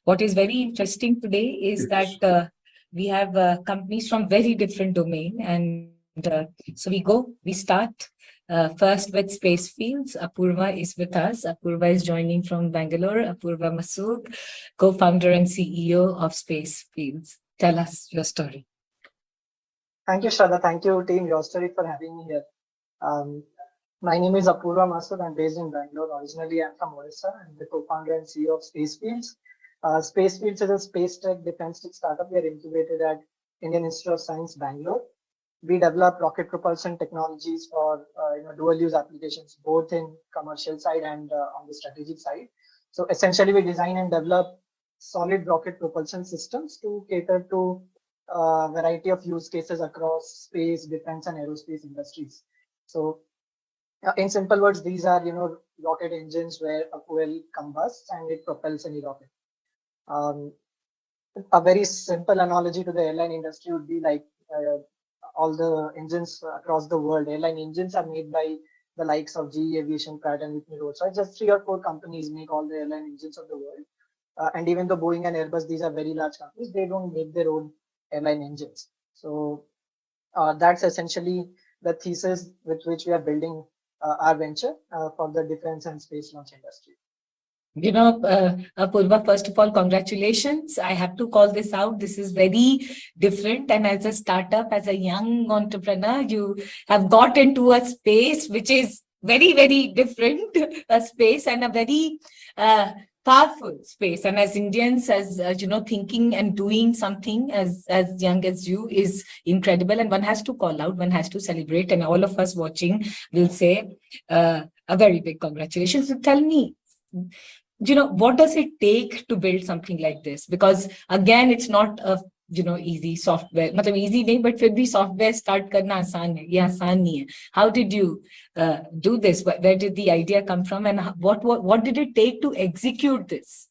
What is very interesting today is that we have companies from very different domain, and we start first with SpaceFields. Apurva is with us. Apurva is joining from Bangalore. Apurwa Masook, co-founder and CEO of SpaceFields. Tell us your story. Thank you, Shradha. Thank you, team YourStory, for having me here. My name is Apurwa Masook. I'm based in Bangalore. Originally, I'm from Odisha. I'm the co-founder and CEO of SpaceFields. SpaceFields is a space tech defense tech startup. We are incubated at Indian Institute of Science, Bangalore. We develop rocket propulsion technologies for dual-use applications, both in commercial side and on the strategic side. So essentially, we design and develop solid rocket propulsion systems to cater to a variety of use cases across space, defense, and aerospace industries. So in simple words, these are rocket engines where a fuel combusts and it propels any rocket. A very simple analogy to the airline industry would be like all the engines across the world. Airline engines are made by the likes of GE Aviation, Pratt and Whitney Rolls. So just 3 or 4 companies make all the airline engines of the world. And even though Boeing and Airbus, these are very large companies, they don't make their own airline engines. So that's essentially the thesis with which we are building our venture for the defense and space launch industry. Apurva, first of all, congratulations. I have to call this out. This is very different. And as a startup, as a young entrepreneur, you have got into a space which is very, very different, a space and a very powerful space. And as Indians, as thinking and doing something as young as you is incredible. And one has to call out, one has to celebrate. And all of us watching will say a very big congratulations. So tell me, what does it take to build something like this? Because again, it's not a easy software. मतलब easy नहीं, but फिर भी software start करना आसान है. ये आसान नहीं है. How did you do this? Where did the idea come from, and what did it take to execute this?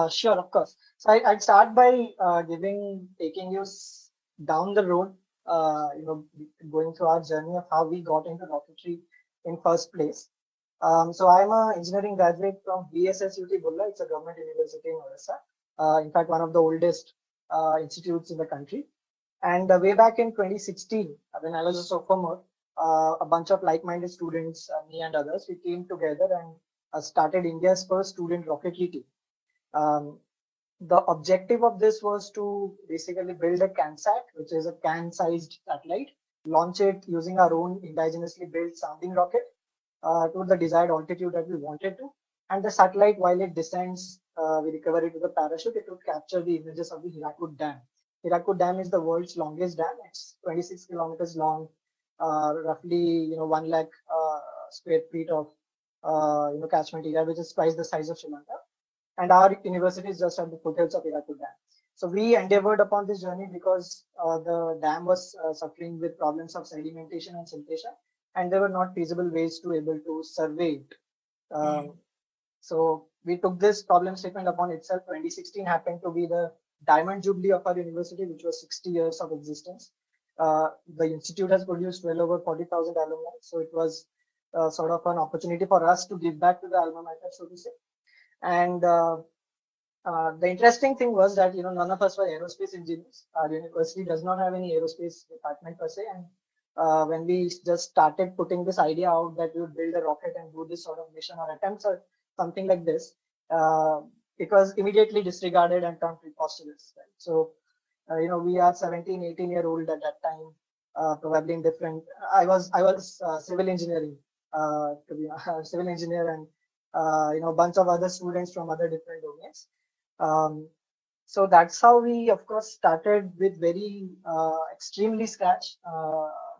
Sure, of course. So I'd start by taking you down the road, going through our journey of how we got into rocketry in first place. So I'm an engineering graduate from VSSUT Bulla. It's a government university in Odisha. In fact, one of the oldest institutes in the country. And way back in 2016, when I was a sophomore, a bunch of like-minded students, me and others, we came together and started India's first student rocketry team. The objective of this was to basically build a CanSat, which is a can-sized satellite, launch it using our own indigenously built sounding rocket to the desired altitude that we wanted to. And the satellite, while it descends, we recover it with a parachute, it would capture the images of the Hirakud Dam. Hirakud Dam is the world's longest dam. It's 26 kilometers long, roughly 1 lakh square feet of catchment area, which is twice the size of Sri Lanka. And our university is just at the foothills of Hirakud Dam. So we endeavored upon this journey because the dam was suffering with problems of sedimentation and siltation, and there were not feasible ways to able to survey it. So we took this problem statement upon itself. 2016 happened to be the diamond jubilee of our university, which was 60 years of existence. The institute has produced well over 40,000 alumni. So it was sort of an opportunity for us to give back to the alma mater, so to say. And the interesting thing was that, none of us were aerospace engineers. Our university does not have any aerospace department per se. And when we just started putting this idea out that we would build a rocket and do this sort of mission or attempts or something like this, it was immediately disregarded and turned preposterous. Right? So, we are 17, 18-year-old at that time, probably in different. I was civil engineering, to be civil engineer, and a bunch of other students from other different domains. So that's how we, of course, started with very extremely scratch.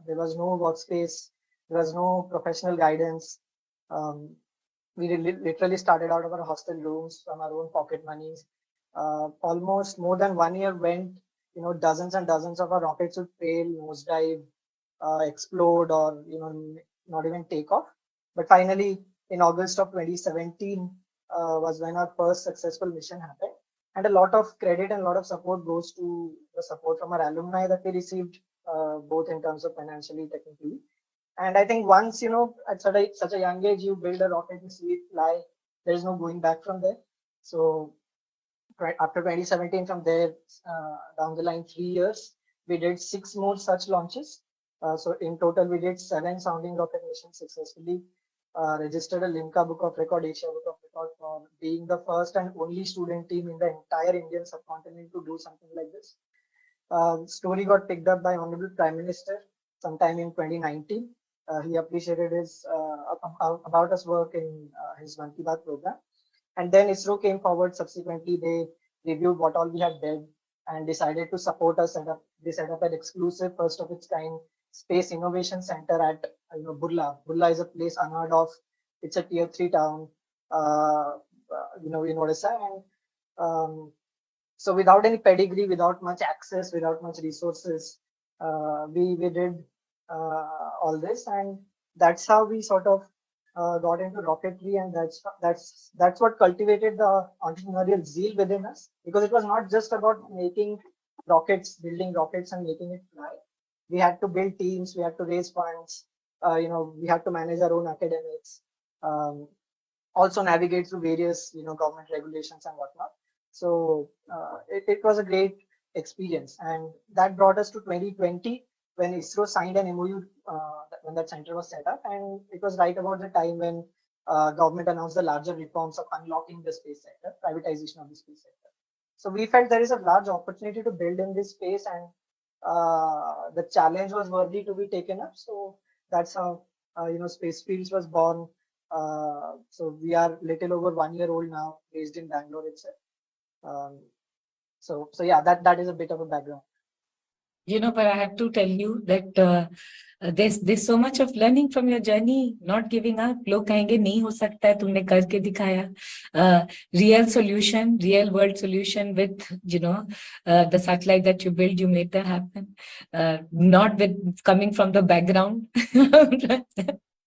There was no workspace, there was no professional guidance. We literally started out of our hostel rooms from our own pocket monies. Almost more than 1 year went, dozens and dozens of our rockets would fail, nosedive, explode, or, not even take off. But finally, in August of 2017 was when our first successful mission happened. And a lot of credit and a lot of support goes to the support from our alumni that we received, both in terms of financially, technically. And I think once, at such a young age, you build a rocket, you see it fly, there is no going back from there. So after 2017, from there down the line 3 years, we did 6 more such launches. So in total, we did 7 sounding rocket missions successfully. Registered a Limca Book of Record, Asia Book of Record, for being the first and only student team in the entire Indian subcontinent to do something like this. Story got picked up by Honorable Prime Minister sometime in 2019. He appreciated his about us work in his Mann Ki Baat program. And then ISRO came forward subsequently. They reviewed what all we had done and decided to support us. They set up an exclusive, first of its kind, Space Innovation Center at Burla. Burla is a place unheard of. It's a tier 3 town, in Odisha. And so without any pedigree, without much access, without much resources, we did all this, and that's how we sort of got into rocketry, and that's what cultivated the entrepreneurial zeal within us, because it was not just about making rockets, building rockets and making it fly. We had to build teams, we had to raise funds, we had to manage our own academics, also navigate through various government regulations and whatnot. So it was a great experience, and that brought us to 2020, when ISRO signed an MOU when that center was set up, and it was right about the time when government announced the larger reforms of unlocking the space sector, privatization of the space sector. So we felt there is a large opportunity to build in this space, and the challenge was worthy to be taken up. So that's how SpaceFields was born. So we are little over 1 year old now, based in Bangalore itself. So yeah, that is a bit of a background. But I have to tell you that there's so much of learning from your journey, not giving up. लोग कहेंगे नहीं हो सकता है, तुमने करके दिखाया. Real solution, real world solution with the satellite that you build, you made that happen. Not with coming from the background.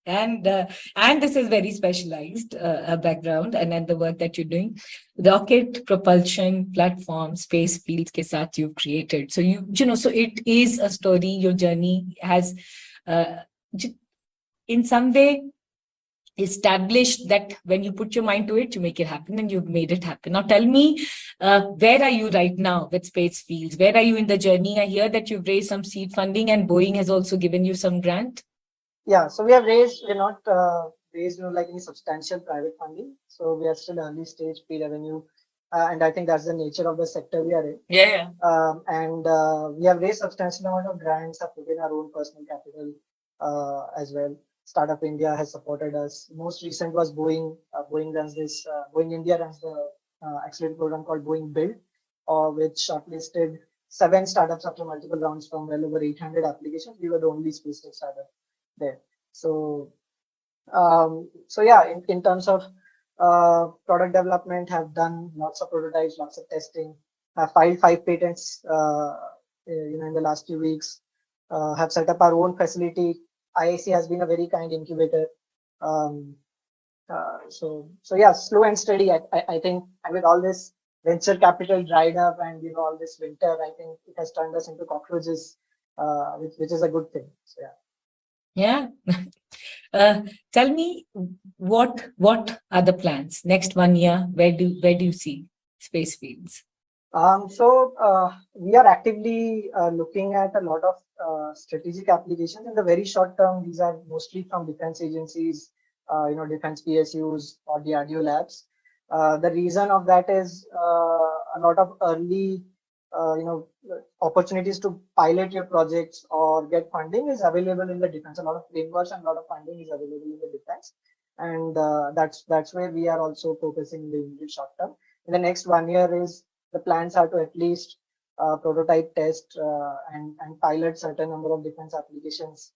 And this is very specialized background, and then the work that you're doing, rocket propulsion platform, SpaceFields ke saath you've created. So so it is a story. Your journey has in some way established that when you put your mind to it, you make it happen, and you've made it happen. Now tell me, where are you right now with SpaceFields? Where are you in the journey? I hear that you've raised some seed funding, and Boeing has also given you some grant. Yeah, so we're not raised like any substantial private funding. So we are still early stage pre-revenue. And I think that's the nature of the sector we are in. Yeah. And we have raised substantial amount of grants, have put in our own personal capital as well. Startup India has supported us. Most recent was Boeing. Boeing runs this. Boeing India runs the accelerator program called Boeing Build, which shortlisted 7 startups after multiple rounds from well over 800 applications. We were the only space tech startup there. So yeah, in terms of product development, have done lots of prototypes, lots of testing, have filed 5 patents in the last few weeks, have set up our own facility. IIC has been a very kind incubator. So yeah, slow and steady. I think with all this venture capital dried up and all this winter, I think it has turned us into cockroaches, which is a good thing. So yeah. Yeah. Tell me, what are the plans next 1 year? Where do you see SpaceFields? So we are actively looking at a lot of strategic applications in the very short term. These are mostly from defense agencies, defense PSUs or DRDO labs. The reason of that is a lot of early opportunities to pilot your projects or get funding is available in the defense. A lot of frameworks and a lot of funding is available in the defense, and that's where we are also focusing in the immediate short term. In the next 1 year, is the plans are to at least prototype, test, and pilot certain number of defense applications,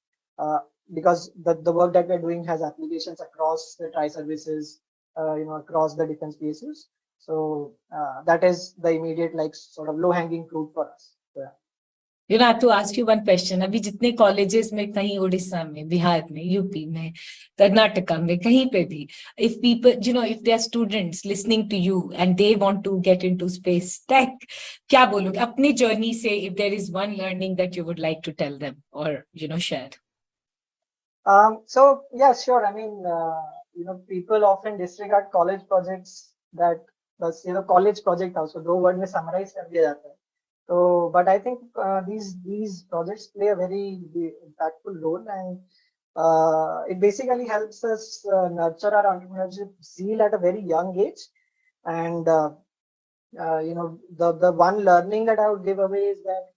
because the work that we're doing has applications across the tri-services, across the defense PSUs. So that is the immediate sort of low-hanging fruit for us. Yeah. I have to ask you one question. अभी जितने colleges में, कहीं उड़ीसा में, बिहार में, UP में, कर्नाटका में, कहीं पे भी, if people, if there are students listening to you and they want to get into space tech, क्या बोलोगे अपनी journey से? If there is one learning that you would like to tell them or share. So yeah, sure. I mean, people often disregard college projects that बस college project था, उसको 2 word में summarise कर दिया जाता है. So, but I think these projects play a very impactful role, and it basically helps us nurture our entrepreneurship zeal at a very young age. And the one learning that I would give away is that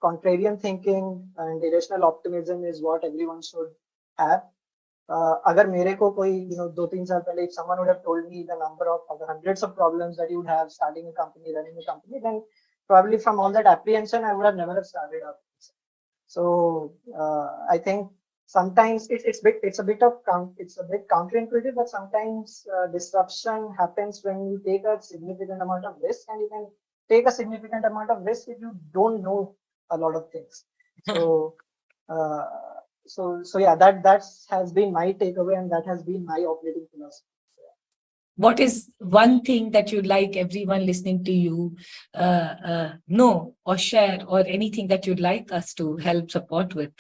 contrarian thinking and irrational optimism is what everyone should have. अगर मेरे को कोई 2-3 साल पहले if someone would have told me the number of the hundreds of problems that you would have starting a company, running a company, then probably from all that apprehension I would have never have started up. So I think sometimes it's a bit counterintuitive, but sometimes disruption happens when you take a significant amount of risk, and you can take a significant amount of risk if you don't know a lot of things. So uh, so yeah, that has been my takeaway, and that has been my operating philosophy. What is one thing that you'd like everyone listening to you know or share, or anything that you'd like us to help support with?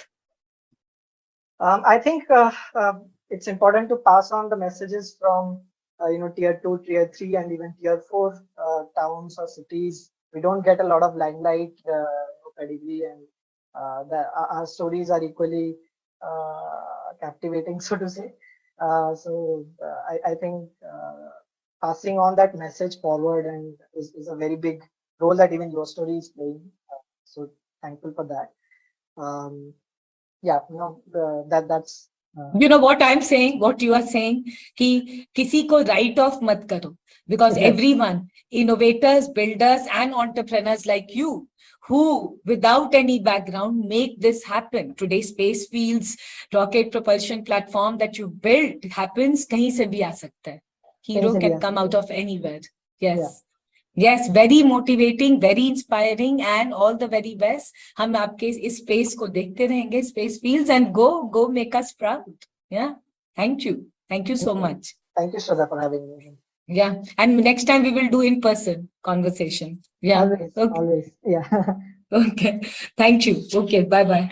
I think it's important to pass on the messages from tier 2, tier 3, and even tier 4 towns or cities. We don't get a lot of limelight, pedigree, and our stories are equally captivating, so to say. I think passing on that message forward and is a very big role that even your story is playing. So thankful for that. Yeah, that's You know what I'm saying, what you are saying, कि किसी को write off मत करो, because yes. everyone, innovators, builders, and entrepreneurs like you, who without any background make this happen. Today, SpaceFields rocket propulsion platform that you built happens कहीं से भी आ सकता है. Hero can come out of anywhere. Yes. Yeah. Yes, very motivating, very inspiring, and all the very best. हम आपके इस space को देखते रहेंगे, SpaceFields, and go make us proud. Yeah, thank you so much. Thank you, Shradha, for having me. Yeah, and next time we will do in person conversation. Yeah, Always, okay. always. Yeah. Okay, thank you. Okay, bye bye.